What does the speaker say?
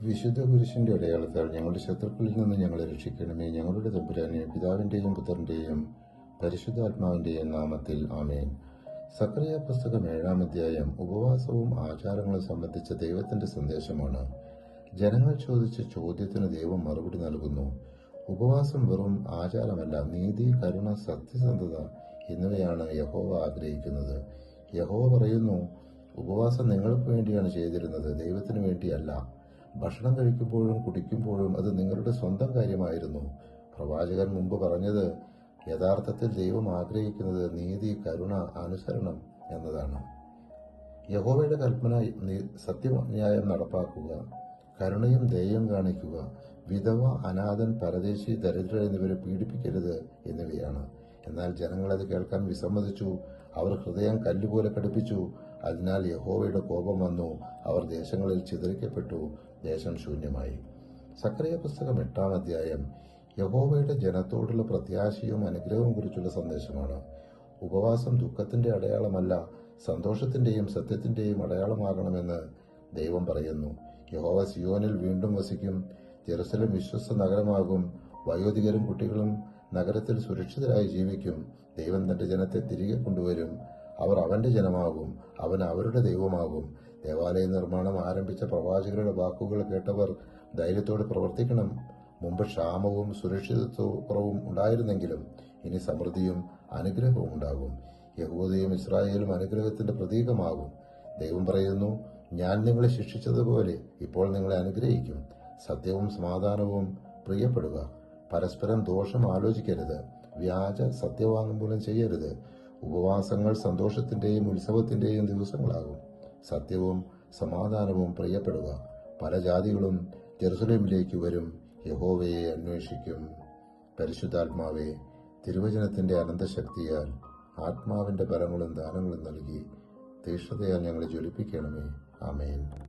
വിശുദ്ധ കുരിശിന്റെ അടയാളത്താൽ ഞങ്ങളുടെ ശത്രുക്കളിൽ നിന്ന് ഞങ്ങളെ രക്ഷിക്കണമേ. ഞങ്ങളുടെ തമ്പുരാനെ, പിതാവിന്റെയും പുത്രന്റെയും പരിശുദ്ധാത്മാവിന്റെയും നാമത്തിൽ ആമേൻ. സക്കറിയ പുസ്തകം 7-ാം അധ്യായം ഉപവാസവും ആചാരങ്ങളും സംബന്ധിച്ച ദൈവത്തിന്റെ സന്ദേശമാണ്. ജനങ്ങൾ ചോദിച്ച ചോദ്യത്തിന് ദൈവം മറുപടി നൽകുന്നു. ഉപവാസം വെറും ആചാരമല്ല, നീതി, കരുണ, സത്യസന്ധത എന്നിവയാണ് യഹോവ ആഗ്രഹിക്കുന്നത്. യഹോവ പറയുന്നു, ഉപവാസം നിങ്ങൾക്ക് വേണ്ടിയാണ് ചെയ്തിരുന്നത്, ദൈവത്തിനു വേണ്ടിയല്ല. ഭക്ഷണം കഴിക്കുമ്പോഴും കുടിക്കുമ്പോഴും അത് നിങ്ങളുടെ സ്വന്തം കാര്യമായിരുന്നു. പ്രവാചകൻ മുമ്പ് പറഞ്ഞത് യഥാർത്ഥത്തിൽ ദൈവം ആഗ്രഹിക്കുന്നത് നീതി, കരുണ, അനുസരണം എന്നതാണ്. യഹോവയുടെ കൽപ്പന സത്യന്യായം നടപ്പാക്കുക, കരുണയും ദയയും കാണിക്കുക, വിധവ, അനാഥൻ, പരദേശി, ദരിദ്രർ എന്നിവരെ പീഡിപ്പിക്കരുത് എന്നിവയാണ്. എന്നാൽ ജനങ്ങൾ അത് കേൾക്കാൻ വിസമ്മതിച്ചു. അവർ ഹൃദയം കല്ലുപോലെ കടുപ്പിച്ചു. അതിനാൽ യഹോവയുടെ കോപം വന്നു. അവർ ദേശങ്ങളിൽ ചിതറിക്കപ്പെട്ടു. ദേശം ശൂന്യമായി. സക്കറിയ പുസ്തകം 8-ാം അധ്യായം യഹോവയുടെ ജനത്തോടുള്ള പ്രത്യാശയും അനുഗ്രഹവും കുറിച്ചുള്ള സന്ദേശമാണ്. ഉപവാസം ദുഃഖത്തിന്റെ അടയാളമല്ല, സന്തോഷത്തിന്റെയും സത്യത്തിന്റെയും അടയാളമാകണമെന്ന് ദൈവം പറയുന്നു. യഹോവ സിയോനിൽ വീണ്ടും വസിക്കും. ജെറുസലേം വിശ്വസ്ത നഗരമാകും. വയോധികരും കുട്ടികളും നഗരത്തിൽ സുരക്ഷിതരായി ജീവിക്കും. ദൈവം തന്റെ ജനത്തെ തിരികെ കൊണ്ടുവരും. അവർ അവന്റെ ജനമാകും, അവൻ അവരുടെ ദൈവമാകും. ദേവാലയ നിർമ്മാണം ആരംഭിച്ച പ്രവാചകരുടെ വാക്കുകൾ കേട്ടവർ ധൈര്യത്തോടെ പ്രവർത്തിക്കണം. മുമ്പ് ക്ഷാമവും സുരക്ഷിതത്വക്കുറവും ഉണ്ടായിരുന്നെങ്കിലും ഇനി സമൃദ്ധിയും അനുഗ്രഹവും ഉണ്ടാകും. യഹൂദയും ഇസ്രായേലും അനുഗ്രഹത്തിന്റെ പ്രതീകമാകും. ദൈവം പറയുന്നു, ഞാൻ നിങ്ങളെ ശിക്ഷിച്ചതുപോലെ ഇപ്പോൾ നിങ്ങളെ അനുഗ്രഹിക്കും. സത്യവും സമാധാനവും പ്രിയപ്പെടുക. പരസ്പരം ദോഷം ആലോചിക്കരുത്. വ്യാജ സത്യവാങ്മൂലം ചെയ്യരുത്. ഉപവാസങ്ങൾ സന്തോഷത്തിന്റെയും ഉത്സവത്തിന്റെയും ദിവസങ്ങളാകും. സത്യവും സമാധാനവും പ്രിയപ്പെടുക. പല ജാതികളും ജെറുസലേമിലേക്ക് വരും, യഹോവയെ അന്വേഷിക്കും. പരിശുദ്ധാത്മാവെ, തിരുവചനത്തിന്റെ അനന്തശക്തിയാൽ ആത്മാവിന്റെ ബലങ്ങളും ദാനങ്ങളും നൽകി തീഷ്ണതയാൽ ഞങ്ങളെ ജ്വലിപ്പിക്കണമേ. ആമേൻ.